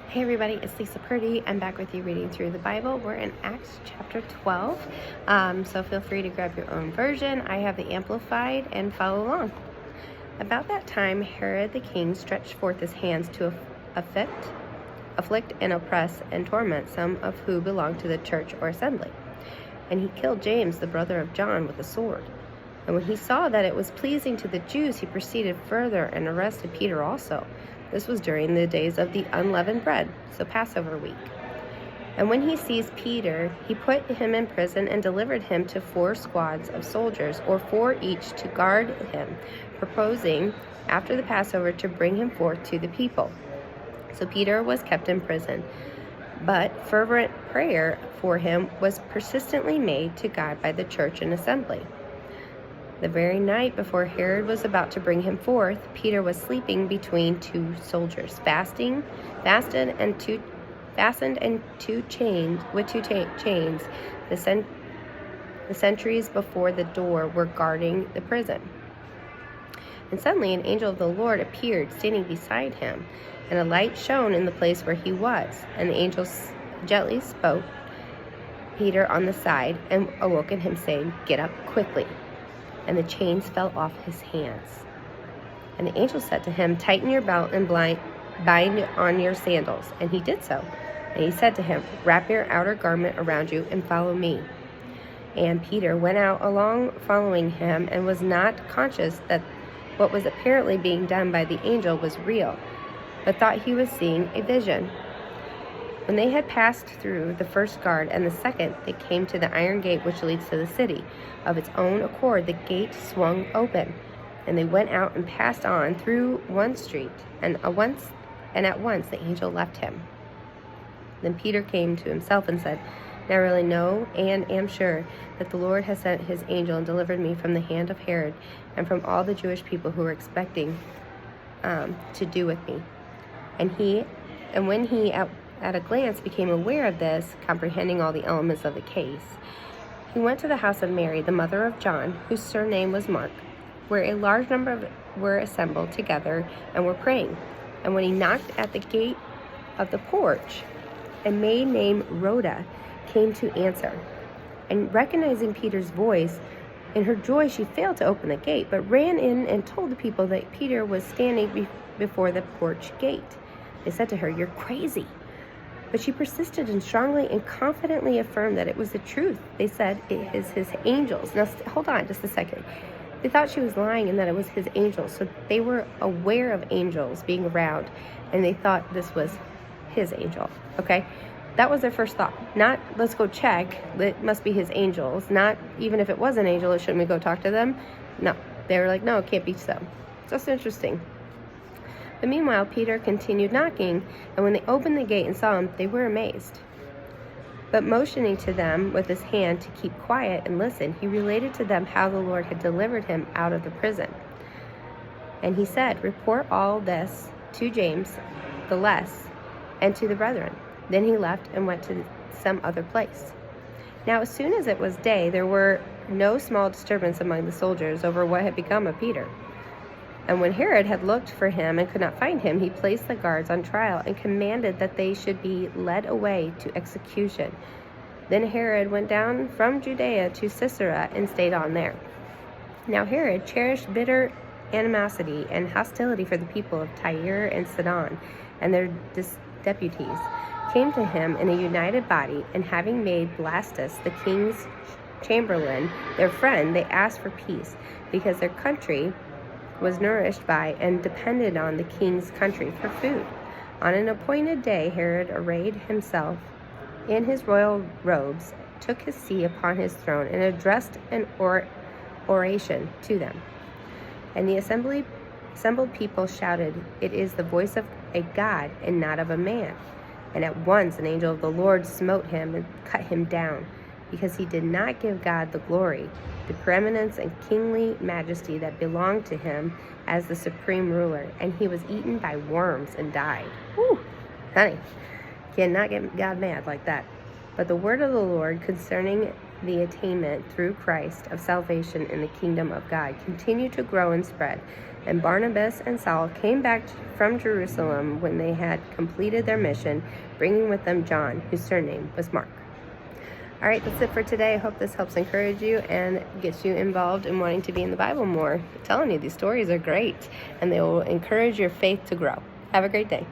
Hey everybody, it's Lisa Purdy. I'm back with you reading through the Bible. We're in Acts chapter 12, so feel free to grab your own version. I have the Amplified and follow along. About that time, Herod the king stretched forth his hands to afflict and oppress and torment some of who belonged to the church or assembly. And he killed James, the brother of John, with a sword. And when he saw that it was pleasing to the Jews, he proceeded further and arrested Peter also. This was during the days of the unleavened bread, so Passover week. And when he seized Peter, he put him in prison and delivered him to 4 squads of soldiers, or 4 each, to guard him, proposing after the Passover to bring him forth to the people. So Peter was kept in prison, but fervent prayer for him was persistently made to God by the church and assembly. The very night before Herod was about to bring him forth, Peter was sleeping between 2 soldiers, fastened and two chains. The sentries before the door were guarding the prison. And suddenly an angel of the Lord appeared, standing beside him, and a light shone in the place where he was. And the angel gently spoke Peter on the side and awoken him, saying, "Get up quickly." And the chains fell off his hands. And the angel said to him, "Tighten your belt and bind on your sandals." And he did so. And he said to him, "Wrap your outer garment around you and follow me." And Peter went out along following him, and was not conscious that what was apparently being done by the angel was real, but thought he was seeing a vision. When they had passed through the first guard and the second, they came to the iron gate which leads to the city. Of its own accord, the gate swung open, and they went out and passed on through one street, and at once the angel left him. Then Peter came to himself and said, "Now I really know and am sure that the Lord has sent his angel and delivered me from the hand of Herod and from all the Jewish people who were expecting to do with me." And when he at a glance became aware of this, comprehending all the elements of the case, he went to the house of Mary, the mother of John, whose surname was Mark, where a large number were assembled together and were praying. And when he knocked at the gate of the porch, a maid named Rhoda came to answer. And recognizing Peter's voice, in her joy she failed to open the gate, but ran in and told the people that Peter was standing before the porch gate. They said to her, "You're crazy." But she persisted and strongly and confidently affirmed that it was the truth. They said, "It is his angels." Now, hold on just a second. They thought she was lying and that it was his angels. So they were aware of angels being around, and they thought this was his angel. Okay? That was their first thought. Not, let's go check. It must be his angels. Not, even if it was an angel, shouldn't we go talk to them? No. They were like, no, it can't be so. Just interesting. But meanwhile, Peter continued knocking, and when they opened the gate and saw him, they were amazed. But motioning to them with his hand to keep quiet and listen, he related to them how the Lord had delivered him out of the prison. And he said, "Report all this to James the less and to the brethren." Then he left and went to some other place. Now as soon as it was day, there were no small disturbance among the soldiers over what had become of Peter. And when Herod had looked for him and could not find him, he placed the guards on trial and commanded that they should be led away to execution. Then Herod went down from Judea to Caesarea and stayed on there. Now Herod cherished bitter animosity and hostility for the people of Tyre and Sidon, and their deputies came to him in a united body, and having made Blastus, the king's chamberlain, their friend, they asked for peace, because their country was nourished by and depended on the king's country for food. On an appointed day, Herod arrayed himself in his royal robes, took his seat upon his throne, and addressed an oration to them. And the assembled people shouted, "It is the voice of a God and not of a man." And at once an angel of the Lord smote him and cut him down, because he did not give God the glory, the preeminence and kingly majesty that belonged to him as the supreme ruler, and he was eaten by worms and died. Whew, honey, cannot get God mad like that. But the word of the Lord concerning the attainment through Christ of salvation in the kingdom of God continued to grow and spread. And Barnabas and Saul came back from Jerusalem when they had completed their mission, bringing with them John, whose surname was Mark. All right, that's it for today. I hope this helps encourage you and gets you involved in wanting to be in the Bible more. I'm telling you, these stories are great, and they will encourage your faith to grow. Have a great day.